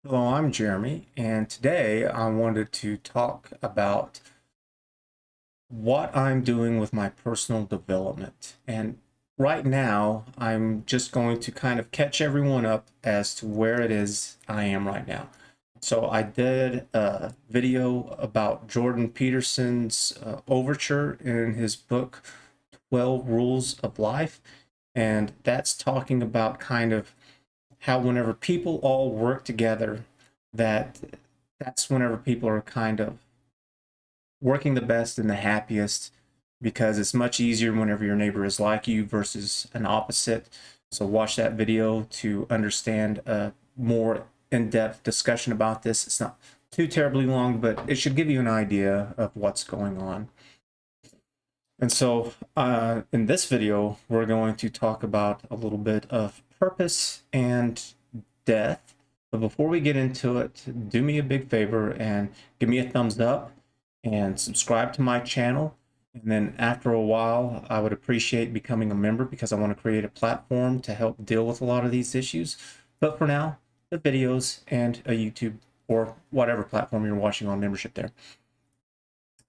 Hello, I'm Jeremy, and today I wanted to talk about what I'm doing with my personal development. And right now, I'm just going to kind of catch everyone up as to where it is I am right now. So I did a video about Jordan Peterson's overture in his book, 12 Rules of Life. And that's talking about kind of how whenever people all work together, that that's whenever people are kind of working the best and the happiest, because it's much easier whenever your neighbor is like you versus an opposite. So watch that video to understand a more in-depth discussion about this. It's not too terribly long, but it should give you an idea of what's going on. And so in this video, we're going to talk about a little bit of purpose and death. But before we get into it, do me a big favor and give me a thumbs up and subscribe to my channel. And then after a while, I would appreciate becoming a member because I want to create a platform to help deal with a lot of these issues. But for now, the videos and a YouTube or whatever platform you're watching on membership there.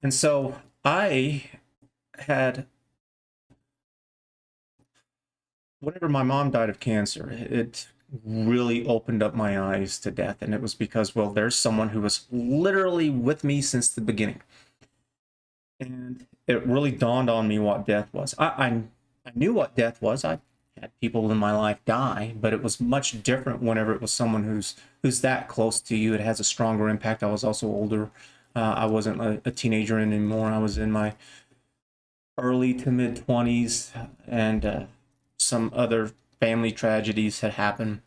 And so I had, whenever my mom died of cancer, it really opened up my eyes to death. And it was because, well, there's someone who was literally with me since the beginning. And it really dawned on me what death was. I knew what death was. I had people in my life die, but it was much different whenever it was someone who's that close to you. It has a stronger impact. I was also older. I wasn't a teenager anymore. I was in my early to mid 20s, and some other family tragedies had happened.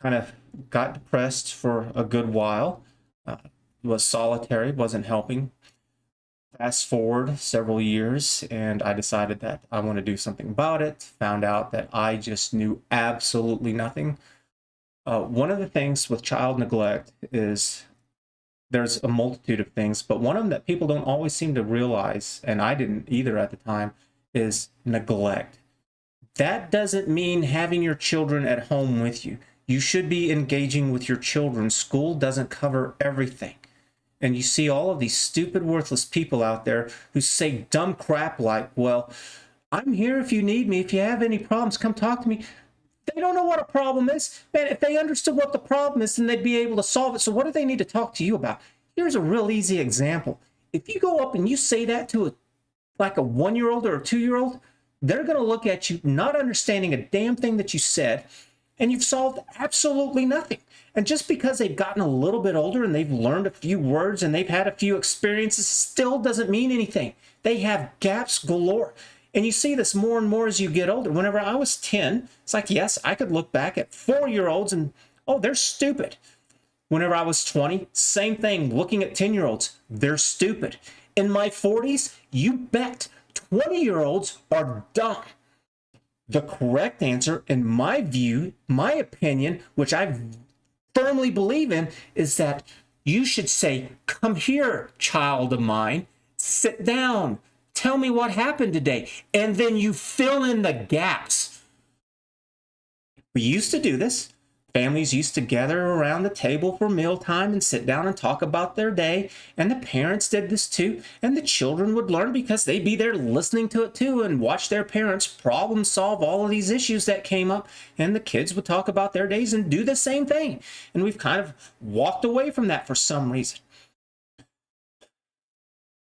Kind of got depressed for a good while. Was solitary, wasn't helping. Fast forward several years, and I decided that I want to do something about it. Found out that I just knew absolutely nothing. One of the things with child neglect is there's a multitude of things, but one of them that people don't always seem to realize, and I didn't either at the time, is neglect. That doesn't mean having your children at home with you. You should be engaging with your children. School doesn't cover everything. And you see all of these stupid, worthless people out there who say dumb crap like, well, I'm here if you need me. If you have any problems, come talk to me. They don't know what a problem is. Man, if they understood what the problem is, then they'd be able to solve it. So what do they need to talk to you about? Here's a real easy example. If you go up and you say that to like a 1-year-old or a 2-year-old, they're going to look at you not understanding a damn thing that you said, and you've solved absolutely nothing. And just because they've gotten a little bit older and they've learned a few words and they've had a few experiences still doesn't mean anything. They have gaps galore. And you see this more and more as you get older. Whenever I was 10, it's like, yes, I could look back at 4-year-olds and, oh, they're stupid. Whenever I was 20, same thing, looking at 10-year-olds, they're stupid. In my 40s, you bet 20-year-olds are dumb. The correct answer, in my view, my opinion, which I firmly believe in, is that you should say, come here, child of mine, sit down, tell me what happened today, and then you fill in the gaps. We used to do this. Families used to gather around the table for mealtime and sit down and talk about their day. And the parents did this too. And the children would learn because they'd be there listening to it too and watch their parents problem solve all of these issues that came up. And the kids would talk about their days and do the same thing. And we've kind of walked away from that for some reason.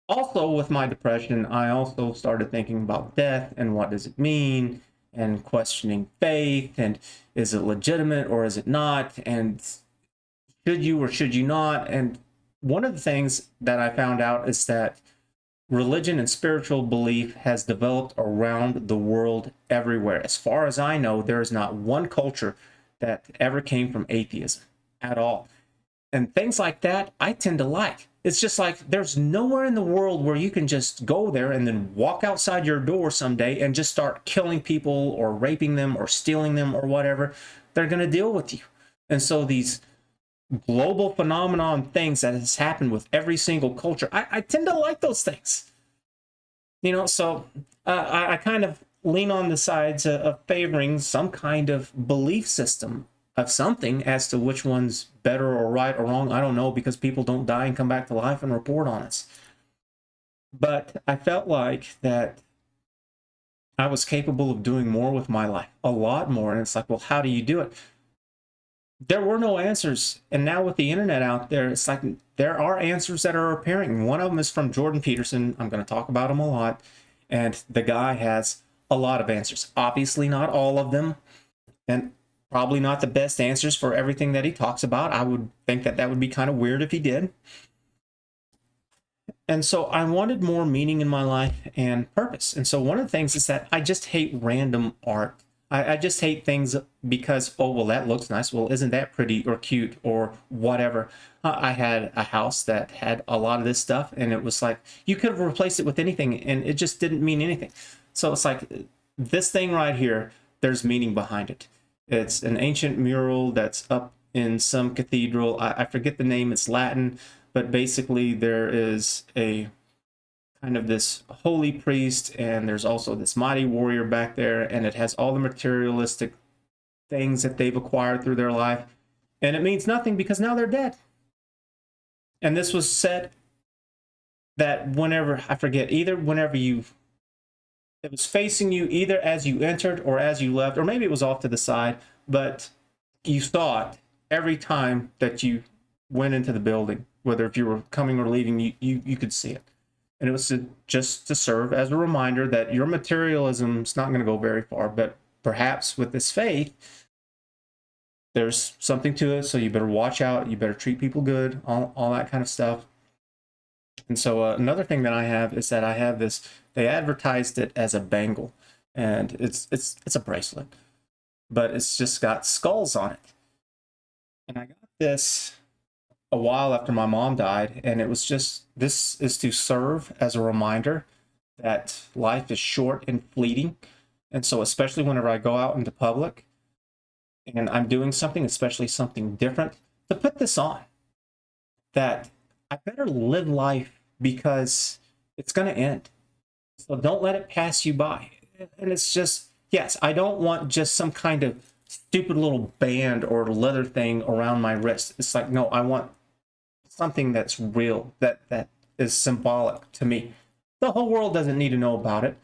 Also, with my depression, I also started thinking about death and what does it mean, and questioning faith, and is it legitimate or is it not, and should you or should you not. And one of the things that I found out is that religion and spiritual belief has developed around the world everywhere. As far as I know, there is not one culture that ever came from atheism at all. And things like that I tend to like. It's just like there's nowhere in the world where you can just go there and then walk outside your door someday and just start killing people or raping them or stealing them or whatever. They're going to deal with you. And so these global phenomenon things that has happened with every single culture, I tend to like those things. You know, so I kind of lean on the sides of favoring some kind of belief system of something. As to which one's better or right or wrong, I don't know, because people don't die and come back to life and report on us. But I felt like that I was capable of doing more with my life, a lot more. And it's like, well, how do you do it? There were no answers. And now with the internet out there, it's like there are answers that are appearing. One of them is from Jordan Peterson. I'm going to talk about him a lot. And the guy has a lot of answers. Obviously, not all of them, and probably not the best answers for everything that he talks about. I would think that that would be kind of weird if he did. And so I wanted more meaning in my life and purpose. And so one of the things is that I just hate random art. I just hate things because, oh, well, that looks nice. Well, isn't that pretty or cute or whatever? I had a house that had a lot of this stuff, and it was like you could have replaced it with anything, and it just didn't mean anything. So it's like this thing right here, there's meaning behind it. It's an ancient mural that's up in some cathedral. I forget the name, it's Latin, but basically there is a kind of this holy priest, and there's also this mighty warrior back there, and it has all the materialistic things that they've acquired through their life, and it means nothing because now they're dead. And this was said that whenever, I forget, either whenever it was facing you either as you entered or as you left, or maybe it was off to the side, but you saw it every time that you went into the building, whether if you were coming or leaving, you could see it. And it was just to serve as a reminder that your materialism is not going to go very far, but perhaps with this faith, there's something to it. So you better watch out. You better treat people good, all that kind of stuff. And so another thing that I have is that I have this, they advertised it as a bangle, and it's a bracelet, but it's just got skulls on it. And I got this a while after my mom died, and it was just, this is to serve as a reminder that life is short and fleeting. And so especially whenever I go out into public and I'm doing something, especially something different, to put this on, that I better live life because it's going to end. So don't let it pass you by. And it's just, yes, I don't want just some kind of stupid little band or leather thing around my wrist. It's like, no, I want something that's real, that is symbolic to me. The whole world doesn't need to know about it,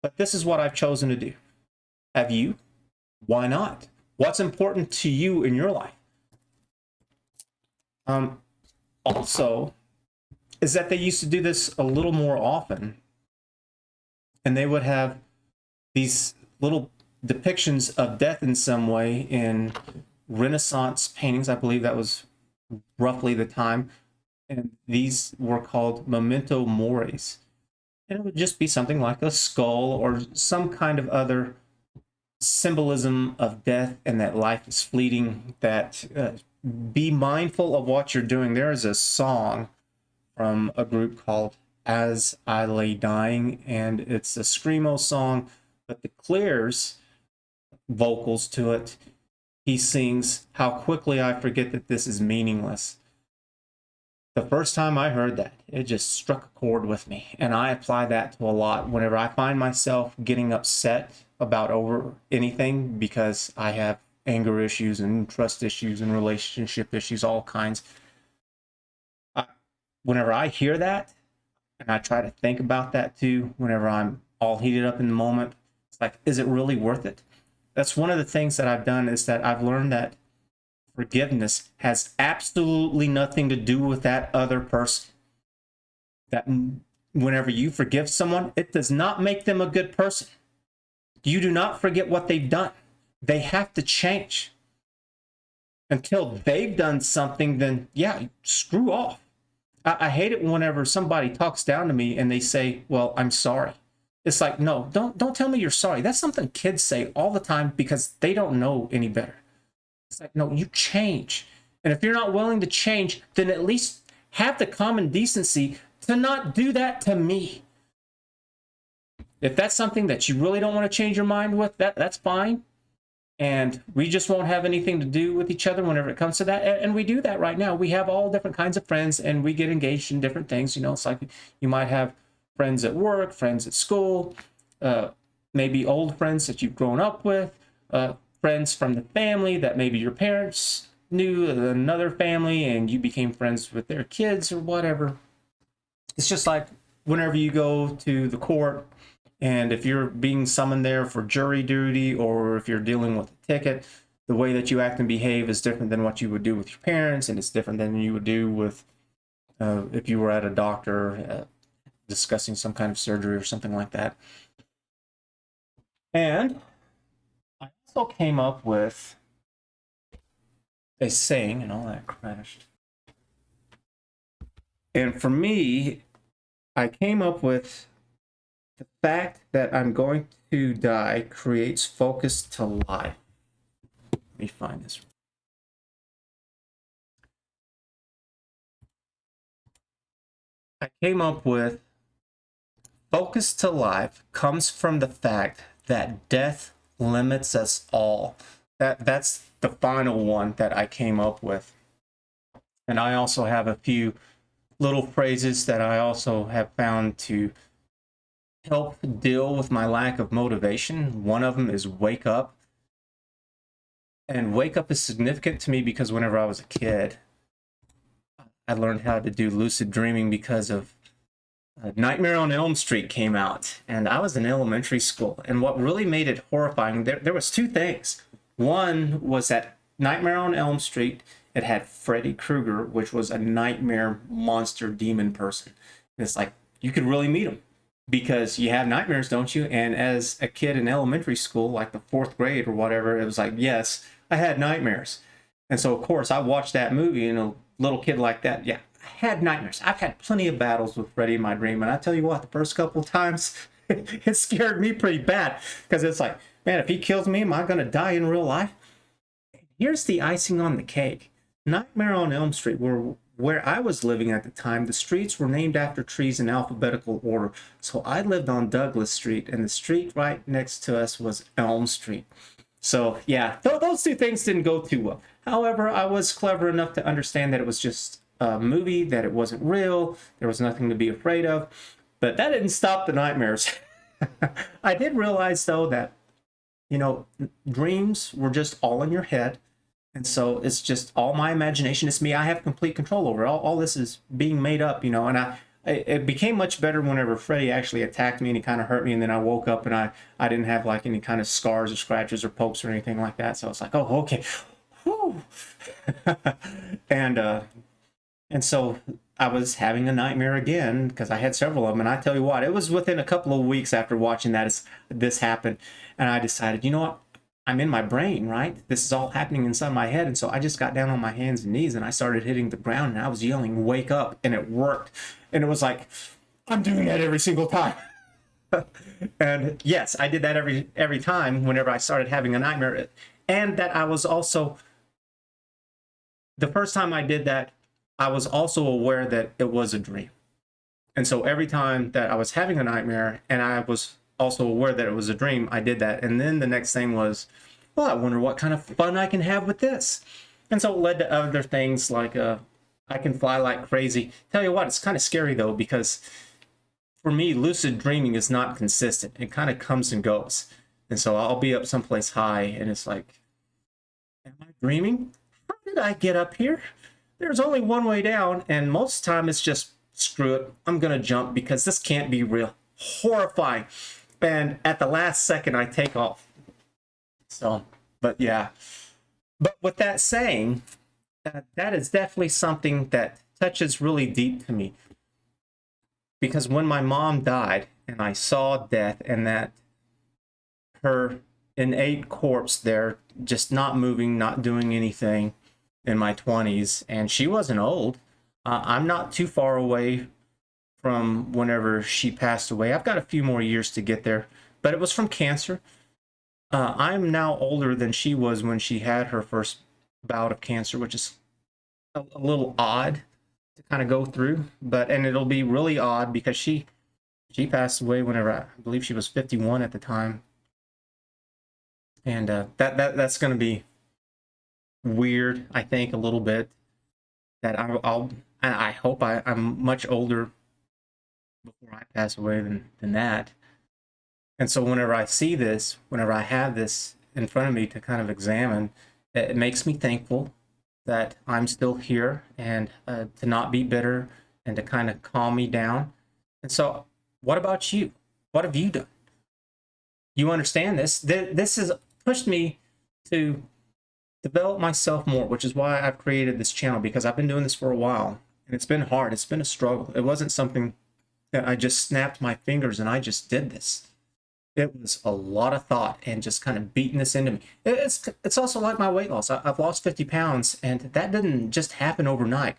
but this is what I've chosen to do. Have you? Why not? What's important to you in your life? Also, is that they used to do this a little more often, and they would have these little depictions of death in some way in Renaissance paintings. I believe that was roughly the time, and these were called Memento moris. And it would just be something like a skull or some kind of other symbolism of death and that life is fleeting, that be mindful of what you're doing. There is a song from a group called As I Lay Dying, and it's a screamo song, but the Clears vocals to it, he sings, "How quickly I forget that this is meaningless." The first time I heard that, it just struck a chord with me, and I apply that to a lot whenever I find myself getting upset about over anything, because I have anger issues and trust issues and relationship issues, all kinds. Whenever I hear that, and I try to think about that too, whenever I'm all heated up in the moment, it's like, is it really worth it? That's one of the things that I've done, is that I've learned that forgiveness has absolutely nothing to do with that other person. That whenever you forgive someone, it does not make them a good person. You do not forget what they've done. They have to change. Until they've done something, then yeah, screw off. I hate it whenever somebody talks down to me and they say, well, I'm sorry. It's like, no, don't tell me you're sorry. That's something kids say all the time because they don't know any better. It's like, no, you change. And if you're not willing to change, then at least have the common decency to not do that to me. If that's something that you really don't want to change your mind with, that's fine. And we just won't have anything to do with each other whenever it comes to that. And we do that right now. We have all different kinds of friends, and we get engaged in different things. You know, it's like you might have friends at work, friends at school, maybe old friends that you've grown up with, friends from the family that maybe your parents knew another family and you became friends with their kids or whatever. It's just like whenever you go to the court and if you're being summoned there for jury duty or if you're dealing with a ticket, the way that you act and behave is different than what you would do with your parents, and it's different than you would do with if you were at a doctor discussing some kind of surgery or something like that. And I also came up with a saying, and all that crashed. And for me, I came up with the fact that I'm going to die creates focus to life. Let me find this. I came up with focus to life comes from the fact that death limits us all. That's the final one that I came up with. And I also have a few little phrases that I also have found to help deal with my lack of motivation. One of them is wake up. And wake up is significant to me because whenever I was a kid, I learned how to do lucid dreaming because of Nightmare on Elm Street came out, and I was in elementary school. And what really made it horrifying, there was two things. One was that Nightmare on Elm Street, it had Freddy Krueger, which was a nightmare monster demon person. And it's like, you could really meet him because you have nightmares, don't you? And as a kid in elementary school, like the fourth grade or whatever, it was like, yes, I had nightmares. And so, of course, I watched that movie, and a little kid like that, yeah, had nightmares. I've had plenty of battles with Freddy in my dream, and I tell you what, the first couple of times, it scared me pretty bad because it's like, man, if he kills me, am I going to die in real life? Here's the icing on the cake. Nightmare on Elm Street, where I was living at the time, the streets were named after trees in alphabetical order. So I lived on Douglas Street, and the street right next to us was Elm Street. So yeah, those two things didn't go too well. However, I was clever enough to understand that it was just a movie, that it wasn't real, there was nothing to be afraid of, but that didn't stop the nightmares. I did realize though that, you know, dreams were just all in your head, and so it's just all my imagination. It's me. I have complete control over it. All this is being made up, you know, and it became much better whenever Freddy actually attacked me and he kind of hurt me, and then I woke up and I didn't have like any kind of scars or scratches or pokes or anything like that, so it's like, oh, okay. Whew. And so I was having a nightmare again because I had several of them. And I tell you what, it was within a couple of weeks after watching this happen. And I decided, you know what? I'm in my brain, right? This is all happening inside my head. And so I just got down on my hands and knees and I started hitting the ground and I was yelling, wake up. And it worked. And it was like, I'm doing that every single time. And yes, I did that every time whenever I started having a nightmare. And that I was also, the first time I did that, I was also aware that it was a dream. And so every time that I was having a nightmare and I was also aware that it was a dream, I did that. And then the next thing was, well, I wonder what kind of fun I can have with this. And so it led to other things like I can fly like crazy. Tell you what, it's kind of scary though, because for me, lucid dreaming is not consistent. It kind of comes and goes. And so I'll be up someplace high and it's like, am I dreaming? How did I get up here? There's only one way down, and most of the time it's just, screw it, I'm gonna jump because this can't be real. Horrifying. And at the last second, I take off. So, but yeah. But with that saying, that is definitely something that touches really deep to me. Because when my mom died, and I saw death, and that her innate corpse there, just not moving, not doing anything, in my 20s, and she wasn't old. I'm not too far away from whenever she passed away. I've got a few more years to get there, but it was from cancer. I'm now older than she was when she had her first bout of cancer, which is a little odd to kind of go through, and it'll be really odd because she passed away whenever I believe she was 51 at the time, and that's going to be weird, I think, a little bit, that I hope I'm much older before I pass away than that. And so whenever I see this, whenever I have this in front of me to kind of examine, it makes me thankful that I'm still here, and to not be bitter and to kind of calm me down. And so, what about you? What have you done? You understand this? This has pushed me to develop myself more, which is why I've created this channel, because I've been doing this for a while and it's been hard. It's been a struggle. It wasn't something that I just snapped my fingers and I just did this. It was a lot of thought and just kind of beating this into me. It's also like my weight loss. I've lost 50 pounds, and that didn't just happen overnight.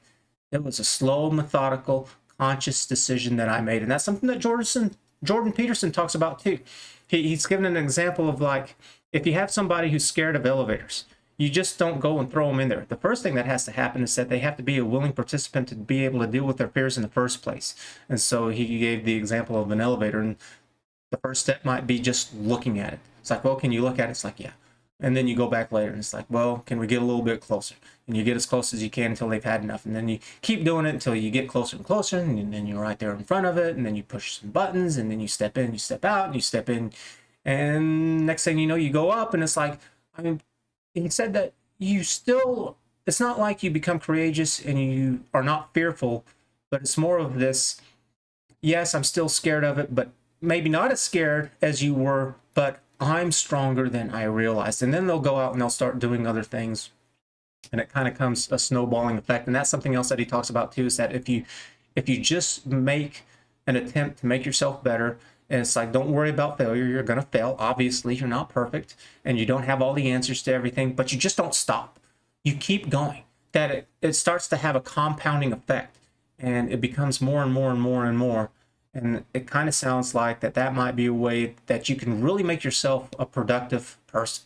It was a slow, methodical, conscious decision that I made. And that's something that Jordan Peterson talks about too. He's given an example of, like, if you have somebody who's scared of elevators, you just don't go and throw them in there. The first thing that has to happen is that they have to be a willing participant to be able to deal with their fears in the first place. And so he gave the example of an elevator, and the first step might be just looking at it. It's like, well, can you look at it? It's like, yeah. And then you go back later and it's like, well, can we get a little bit closer? And you get as close as you can until they've had enough. And then you keep doing it until you get closer and closer. And then you're right there in front of it. And then you push some buttons, and then you step in, you step out, and you step in. And next thing you know, you go up, and it's like, I mean, he said that you still, it's not like you become courageous and you are not fearful, but it's more of this, yes, I'm still scared of it, but maybe not as scared as you were, but I'm stronger than I realized. And then they'll go out and they'll start doing other things, and it kind of comes a snowballing effect. And that's something else that he talks about too, is that if you just make an attempt to make yourself better, and it's like, don't worry about failure. You're going to fail. Obviously, you're not perfect, and you don't have all the answers to everything, but you just don't stop. You keep going. That it starts to have a compounding effect, and it becomes more and more and more and more. And it kind of sounds like that might be a way that you can really make yourself a productive person.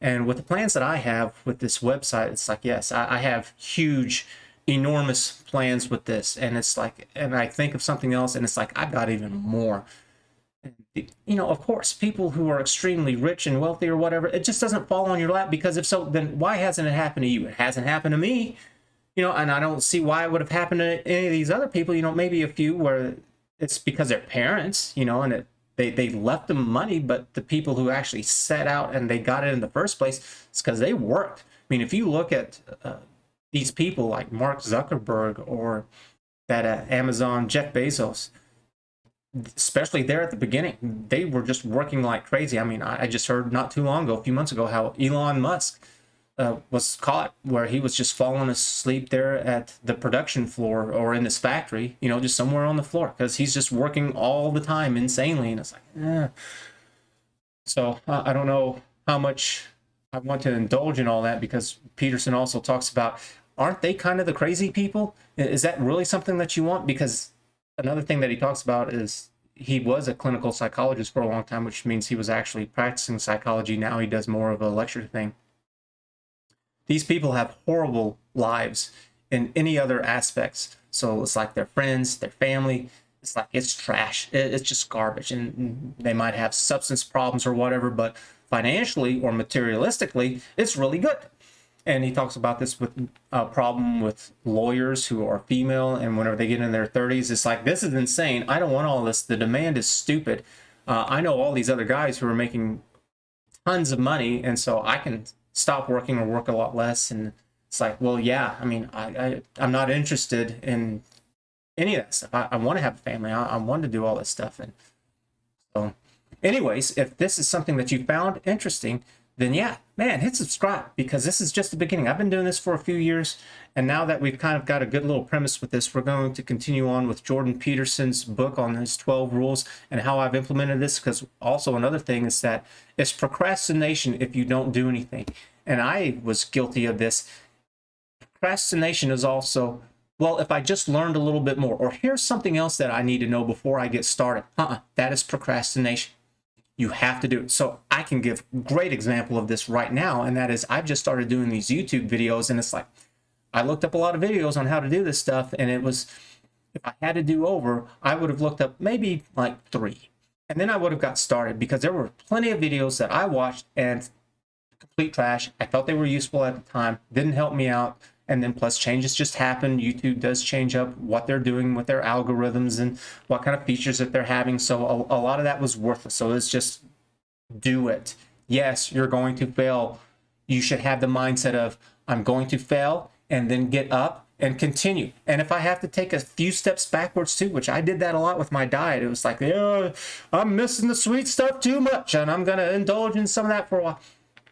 And with the plans that I have with this website, it's like, yes, I have huge, enormous plans with this. And it's like, and I think of something else, and it's like, I've got even more. You know, of course, people who are extremely rich and wealthy or whatever, it just doesn't fall on your lap, because if so, then why hasn't it happened to you? It hasn't happened to me, you know, and I don't see why it would have happened to any of these other people. You know, maybe a few where it's because their parents, you know, and they left them money, but the people who actually set out and they got it in the first place, it's because they worked. I mean, if you look at these people like Mark Zuckerberg or that Amazon Jeff Bezos, especially there at the beginning, they were just working like crazy. I mean, I just heard not too long ago, a few months ago, how Elon Musk was caught where he was just falling asleep there at the production floor or in this factory, you know, just somewhere on the floor, because he's just working all the time insanely. And it's like, eh. So I don't know how much I want to indulge in all that, because Peterson also talks about, aren't they kind of the crazy people? Is that really something that you want? Because another thing that he talks about is he was a clinical psychologist for a long time, which means he was actually practicing psychology. Now he does more of a lecture thing. These people have horrible lives in any other aspects. So it's like their friends, their family, it's like it's trash. It's just garbage. And they might have substance problems or whatever, but financially or materialistically, it's really good. And he talks about this with a problem with lawyers who are female, and whenever they get in their 30s, it's like, this is insane. I don't want all this. The demand is stupid. I know all these other guys who are making tons of money, and so I can stop working or work a lot less. And it's like, well, yeah, I mean, I'm not interested in any of that stuff. I want to have a family. I want to do all this stuff. And so anyways, if this is something that you found interesting, then yeah, man, hit subscribe, because this is just the beginning. I've been doing this for a few years, and now that we've kind of got a good little premise with this, we're going to continue on with Jordan Peterson's book on his 12 rules and how I've implemented this. Because also another thing is that it's procrastination if you don't do anything. And I was guilty of this. Procrastination is also, well, if I just learned a little bit more, or here's something else that I need to know before I get started. That is procrastination. You have to do it. So I can give a great example of this right now, and that is, I've just started doing these YouTube videos, and it's like, I looked up a lot of videos on how to do this stuff, and it was, if I had to do over, I would have looked up maybe like 3. And then I would have got started, because there were plenty of videos that I watched and complete trash. I thought they were useful at the time, didn't help me out. And then plus changes just happen. YouTube does change up what they're doing with their algorithms and what kind of features that they're having. So a lot of that was worthless. So it's just do it. Yes, you're going to fail. You should have the mindset of, I'm going to fail, and then get up and continue. And if I have to take a few steps backwards too, which I did that a lot with my diet, it was like, yeah, I'm missing the sweet stuff too much, and I'm going to indulge in some of that for a while.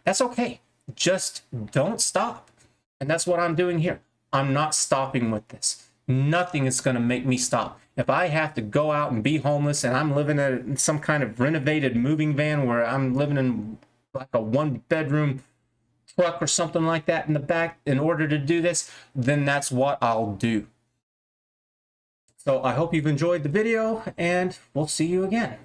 That's okay. Just don't stop. And that's what I'm doing here. I'm not stopping with this. Nothing is going to make me stop. If I have to go out and be homeless and I'm living in some kind of renovated moving van where I'm living in like a 1-bedroom truck or something like that in the back in order to do this, then that's what I'll do. So I hope you've enjoyed the video, and we'll see you again.